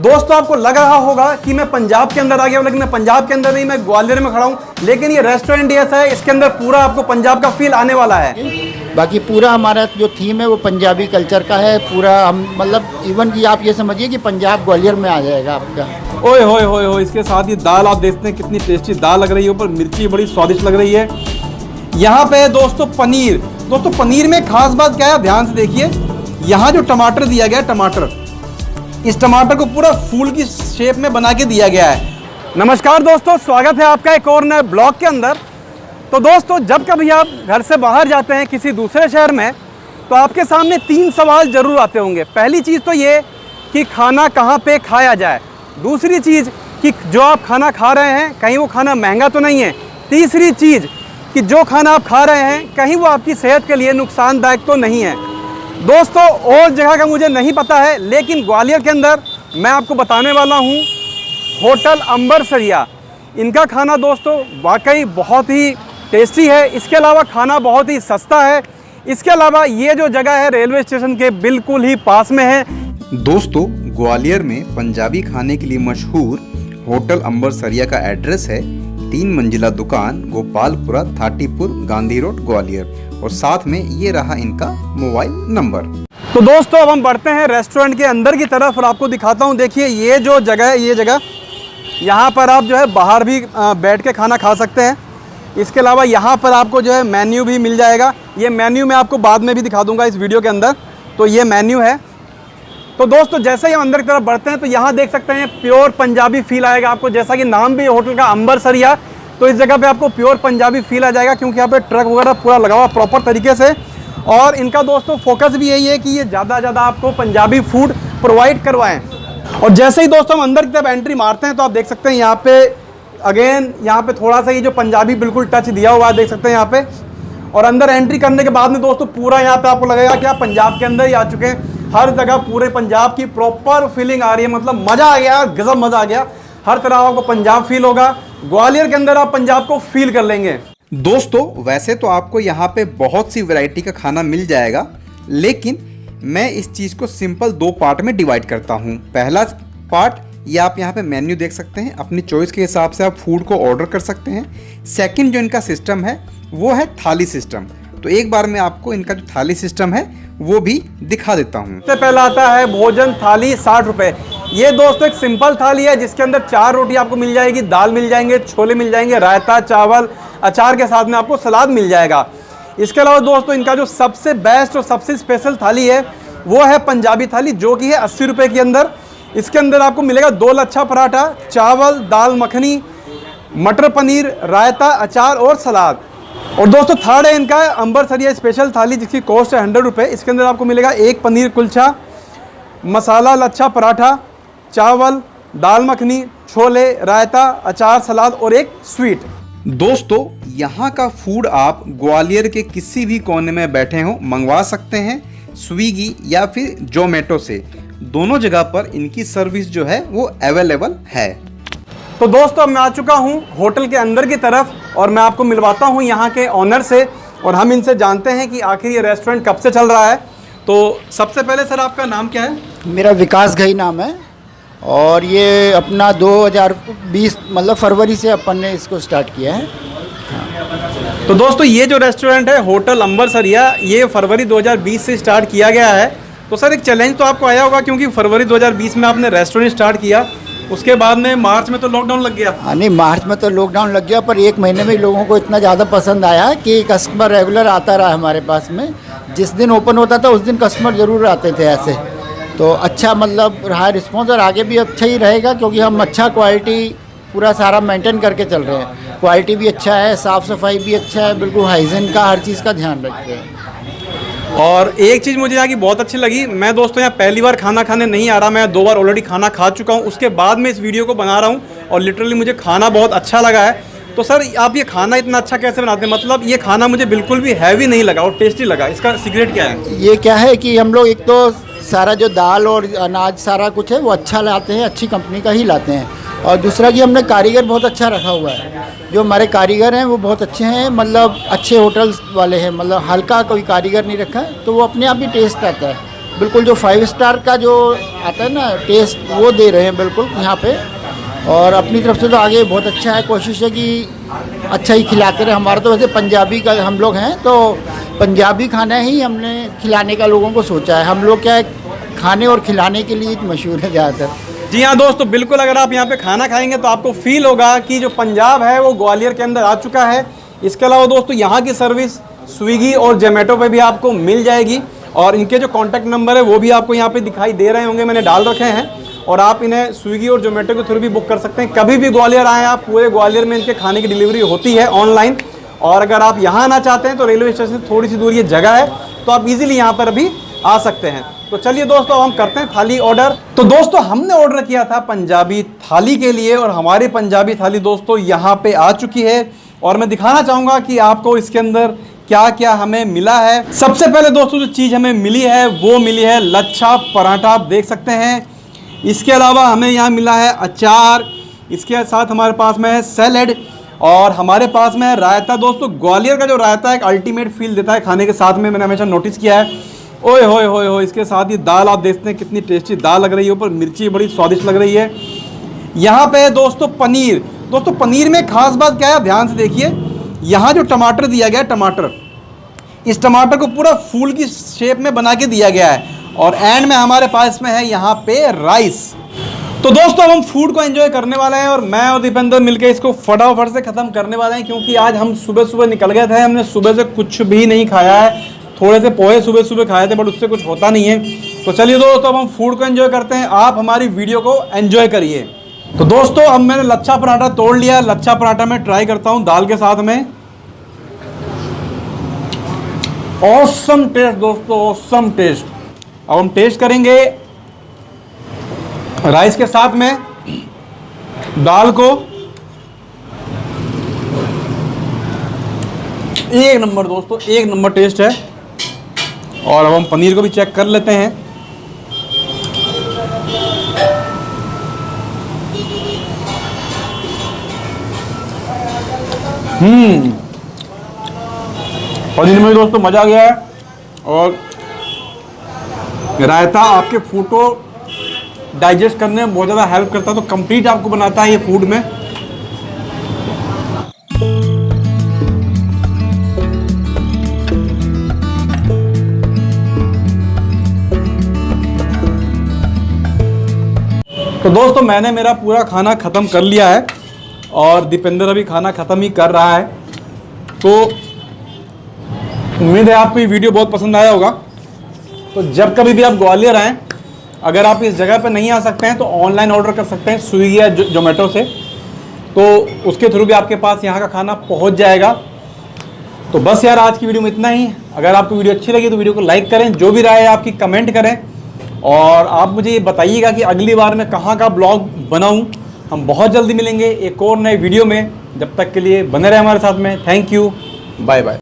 दोस्तों आपको लग रहा होगा कि मैं पंजाब के अंदर आ गया हूं, लेकिन मैं पंजाब के अंदर नहीं, मैं ग्वालियर में खड़ा हूं। लेकिन ये रेस्टोरेंट ऐसा है, इसके अंदर पूरा आपको पंजाब का फील आने वाला है। बाकी पूरा हमारा जो थीम है वो पंजाबी कल्चर का है पूरा। हम मतलब इवन कि आप ये समझिए कि पंजाब ग्वालियर में आ जाएगा आपका। ओए होए होए होए, इसके साथ ये दाल आप देखते हैं कितनी टेस्टी दाल लग रही है, ऊपर मिर्ची बड़ी स्वादिष्ट लग रही है। यहाँ पे है दोस्तों पनीर। दोस्तों पनीर में खास बात क्या है, ध्यान से देखिए। यहाँ जो टमाटर दिया गया है, टमाटर, इस टमाटर को पूरा फूल की शेप में बना के दिया गया है। नमस्कार दोस्तों, स्वागत है आपका एक और नए ब्लॉग के अंदर। तो दोस्तों जब कभी आप घर से बाहर जाते हैं किसी दूसरे शहर में, तो आपके सामने 3 सवाल जरूर आते होंगे। पहली चीज़ तो ये कि खाना कहाँ पे खाया जाए, दूसरी चीज़ कि जो आप खाना खा रहे हैं कहीं वो खाना महंगा तो नहीं है, तीसरी चीज़ कि जो खाना आप खा रहे हैं कहीं वो आपकी सेहत के लिए नुकसानदायक तो नहीं है। दोस्तों और जगह का मुझे नहीं पता है, लेकिन ग्वालियर के अंदर मैं आपको बताने वाला हूँ होटल अंबरसरिया। इनका खाना दोस्तों वाकई बहुत ही टेस्टी है। इसके अलावा खाना बहुत ही सस्ता है। इसके अलावा ये जो जगह है रेलवे स्टेशन के बिल्कुल ही पास में है। दोस्तों ग्वालियर में पंजाबी खाने के लिए मशहूर होटल अंबरसरिया का एड्रेस है 3 मंजिला दुकान, गोपालपुरा, थाटीपुर, गांधी रोड, ग्वालियर। और साथ में ये रहा इनका मोबाइल नंबर। तो दोस्तों अब हम बढ़ते हैं रेस्टोरेंट के अंदर की तरफ और आपको दिखाता हूँ। देखिए ये जो जगह है, ये जगह यहाँ पर आप जो है बाहर भी बैठ के खाना खा सकते हैं। इसके अलावा यहाँ पर आपको जो है मेन्यू भी मिल जाएगा। ये मेन्यू मैं आपको बाद में भी दिखा दूँगा इस वीडियो के अंदर। तो ये मेन्यू है। तो दोस्तों जैसे ही हम अंदर की तरफ बढ़ते हैं तो यहाँ देख सकते हैं प्योर पंजाबी फील आएगा आपको। जैसा कि नाम भी होटल का अंबरसरिया, तो इस जगह पे आपको प्योर पंजाबी फील आ जाएगा, क्योंकि यहाँ पे ट्रक वगैरह पूरा लगा हुआ प्रॉपर तरीके से। और इनका दोस्तों फोकस भी यही है कि ये ज़्यादा आपको पंजाबी फूड प्रोवाइड करवाएं। और जैसे ही दोस्तों हम अंदर की तरफ एंट्री मारते हैं तो आप देख सकते हैं यहाँ पे अगेन यहाँ पे थोड़ा सा ये जो पंजाबी बिल्कुल टच दिया हुआ है, देख सकते हैं यहाँ पे। और अंदर एंट्री करने के बाद में दोस्तों पूरा यहाँ पे आपको लगेगा कि आप पंजाब के अंदर ही आ चुके हैं। हर जगह पूरे पंजाब की प्रॉपर फीलिंग आ रही है, मतलब मज़ा आ गया, गजब मज़ा आ गया। हर तरह आपको पंजाब फील होगा। ग्वालियर के अंदर आप पंजाब को फील कर लेंगे। दोस्तों वैसे तो आपको यहाँ पे बहुत सी वैरायटी का खाना मिल जाएगा, लेकिन मैं इस चीज़ को सिंपल 2 पार्ट में डिवाइड करता हूँ। पहला पार्ट ये आप यहाँ पे मेन्यू देख सकते हैं, अपनी चॉइस के हिसाब से आप फूड को ऑर्डर कर सकते हैं। सेकंड जो इनका सिस्टम है वो है थाली सिस्टम। तो एक बार मैं आपको इनका जो थाली सिस्टम है वो भी दिखा देता हूँ। सबसे पहला आता है भोजन थाली 60 रुपये। ये दोस्तों एक सिंपल थाली है जिसके अंदर 4 रोटी आपको मिल जाएगी, दाल मिल जाएंगे, छोले मिल जाएंगे, रायता, चावल, अचार के साथ में आपको सलाद मिल जाएगा। इसके अलावा दोस्तों इनका जो सबसे बेस्ट और सबसे स्पेशल थाली है वो है पंजाबी थाली, जो कि है 80 रुपये के अंदर। इसके अंदर आपको मिलेगा 2 लच्छा पराठा, चावल, दाल मखनी, मटर पनीर, रायता, अचार और सलाद। और दोस्तों थर्ड है इनका अंबरसरिया स्पेशल थाली, जिसकी कॉस्ट है 100 रुपये। इसके अंदर आपको मिलेगा 1 पनीर कुलचा, मसाला लच्छा पराठा, चावल, दाल मखनी, छोले, रायता, अचार, सलाद और एक स्वीट। दोस्तों यहाँ का फूड आप ग्वालियर के किसी भी कोने में बैठे हो मंगवा सकते हैं, स्विगी या फिर जोमेटो से। दोनों जगह पर इनकी सर्विस जो है वो अवेलेबल है। तो दोस्तों मैं आ चुका हूँ होटल के अंदर की तरफ और मैं आपको मिलवाता हूँ यहाँ के ऑनर से और हम इनसे जानते हैं कि आखिर ये रेस्टोरेंट कब से चल रहा है। तो सबसे पहले सर आपका नाम क्या है? मेरा विकास घई नाम है और ये अपना 2020 मतलब फरवरी से अपन ने इसको स्टार्ट किया है। हाँ। तो दोस्तों ये जो रेस्टोरेंट है होटल अंबरसरिया, ये फरवरी 2020 से स्टार्ट किया गया है। तो सर एक चैलेंज तो आपको आया होगा, क्योंकि फरवरी 2020 में आपने रेस्टोरेंट स्टार्ट किया, उसके बाद में मार्च में तो लॉकडाउन लग गया। हाँ नहीं, मार्च में तो लॉकडाउन लग गया, पर 1 महीने में लोगों को इतना ज़्यादा पसंद आया कि कस्टमर रेगुलर आता रहा हमारे पास में। जिस दिन ओपन होता था उस दिन कस्टमर ज़रूर आते थे ऐसे। तो अच्छा मतलब रहा रिस्पॉन्स और आगे भी अच्छा ही रहेगा, क्योंकि हम अच्छा क्वालिटी पूरा सारा मेंटेन करके चल रहे हैं। क्वालिटी भी अच्छा है, साफ़ सफाई भी अच्छा है, बिल्कुल हाइजीन का हर चीज़ का ध्यान रखते हैं। और एक चीज़ मुझे यहाँ की बहुत अच्छी लगी, मैं दोस्तों यहाँ पहली बार खाना खाने नहीं आ रहा, मैं 2 बार ऑलरेडी खाना खा चुका हूँ, उसके बाद में इस वीडियो को बना रहा हूँ और लिटरली मुझे खाना बहुत अच्छा लगा है। तो सर आप ये खाना इतना अच्छा कैसे बनाते हैं? मतलब ये खाना मुझे बिल्कुल भी हैवी नहीं लगा और टेस्टी लगा, इसका सीक्रेट क्या है? ये क्या है कि हम लोग एक तो सारा जो दाल और अनाज सारा कुछ है वो अच्छा लाते हैं, अच्छी कंपनी का ही लाते हैं। और दूसरा कि हमने कारीगर बहुत अच्छा रखा हुआ है, जो हमारे कारीगर हैं वो बहुत अच्छे हैं, मतलब अच्छे होटल्स वाले हैं, मतलब हल्का कोई कारीगर नहीं रखा है, तो वो अपने आप ही टेस्ट आता है। बिल्कुल जो 5 स्टार का जो आता है ना टेस्ट, वो दे रहे हैं बिल्कुल यहाँ पे। और अपनी तरफ से तो आगे बहुत अच्छा है, कोशिश है कि अच्छा ही खिलाते रहे। हमारा तो वैसे पंजाबी का हम लोग हैं, तो पंजाबी खाना ही हमने खिलाने का लोगों को सोचा है। हम लोग क्या है, खाने और खिलाने के लिए मशहूर है ज़्यादातर। जी हाँ दोस्तों, बिल्कुल अगर आप यहाँ पे खाना खाएंगे तो आपको फील होगा कि जो पंजाब है वो ग्वालियर के अंदर आ चुका है। इसके अलावा दोस्तों यहाँ की सर्विस स्विगी और जोमेटो पे भी आपको मिल जाएगी, और इनके जो कॉन्टैक्ट नंबर है वो भी आपको यहाँ पे दिखाई दे रहे होंगे, मैंने डाल रखे हैं। और आप इन्हें स्विगी और जोमेटो के थ्रू भी बुक कर सकते हैं। कभी भी ग्वालियर आएँ आप, पूरे ग्वालियर में इनके खाने की डिलीवरी होती है ऑनलाइन। और अगर आप यहाँ आना चाहते हैं तो रेलवे स्टेशन से थोड़ी सी दूर ये जगह है, तो आप इजीली यहाँ पर भी आ सकते हैं। तो चलिए दोस्तों, अब हम करते हैं थाली ऑर्डर। तो दोस्तों हमने ऑर्डर किया था पंजाबी थाली के लिए, और हमारी पंजाबी थाली दोस्तों यहाँ पे आ चुकी है। और मैं दिखाना चाहूँगा कि आपको इसके अंदर क्या क्या हमें मिला है। सबसे पहले दोस्तों जो चीज़ हमें मिली है वो मिली है लच्छा पराठा, आप देख सकते हैं। इसके अलावा हमें यहाँ मिला है अचार, इसके साथ हमारे पास में है सैलेड, और हमारे पास में है रायता। दोस्तों ग्वालियर का जो रायता है एक अल्टीमेट फील देता है खाने के साथ में, मैंने हमेशा नोटिस किया है। ओए होए होए होए, इसके साथ ये दाल आप देखते हैं कितनी टेस्टी दाल लग रही है, ऊपर मिर्ची बड़ी स्वादिष्ट लग रही है। यहाँ पे है दोस्तों पनीर। दोस्तों पनीर में खास बात क्या है, ध्यान से देखिए। यहाँ जो टमाटर दिया गया है, टमाटर, इस टमाटर को पूरा फूल की शेप में बना के दिया गया है। और एंड में हमारे पास में है यहाँ पे राइस। तो दोस्तों अब हम फूड को एंजॉय करने वाले हैं, और मैं और दीपेंद्र मिलकर इसको फटाफट से ख़त्म करने वाले हैं, क्योंकि आज हम सुबह सुबह निकल गए थे। हमने सुबह से कुछ भी नहीं खाया है, थोड़े से पोहे सुबह सुबह खाए थे, बट उससे कुछ होता नहीं है। तो चलिए दोस्तों अब हम फूड को एंजॉय करते हैं, आप हमारी वीडियो को एंजॉय करिए। तो दोस्तों अब मैंने लच्छा पराठा तोड़ लिया। लच्छा पराठा मैं ट्राई करता हूँ दाल के साथ में। ऑसम टेस्ट दोस्तों, ऑसम टेस्ट। अब हम टेस्ट करेंगे राइस के साथ में दाल को। एक नंबर दोस्तों, एक नंबर टेस्ट है। और अब हम पनीर को भी चेक कर लेते हैं। पनीर में दोस्तों मज़ा आ गया है, और रायता आपके फूड को डाइजेस्ट करने में बहुत ज़्यादा हेल्प करता है, तो कंप्लीट आपको बनाता है ये फूड में। तो दोस्तों मैंने मेरा पूरा खाना ख़त्म कर लिया है, और दीपेंद्र अभी खाना ख़त्म ही कर रहा है। तो उम्मीद है आपको ये वीडियो बहुत पसंद आया होगा। तो जब कभी भी आप ग्वालियर आएँ, अगर आप इस जगह पर नहीं आ सकते हैं तो ऑनलाइन ऑर्डर कर सकते हैं स्विगी या जोमेटो से, तो उसके थ्रू भी आपके पास यहाँ का खाना पहुँच जाएगा। तो बस यार आज की वीडियो में इतना ही। अगर आपको वीडियो अच्छी लगी तो वीडियो को लाइक करें, जो भी राय है आपकी कमेंट करें, और आप मुझे ये बताइएगा कि अगली बार मैं कहाँ का ब्लॉग बनाऊँ। हम बहुत जल्दी मिलेंगे एक और नए वीडियो में, जब तक के लिए बने रहे हमारे साथ में। Thank you, bye bye.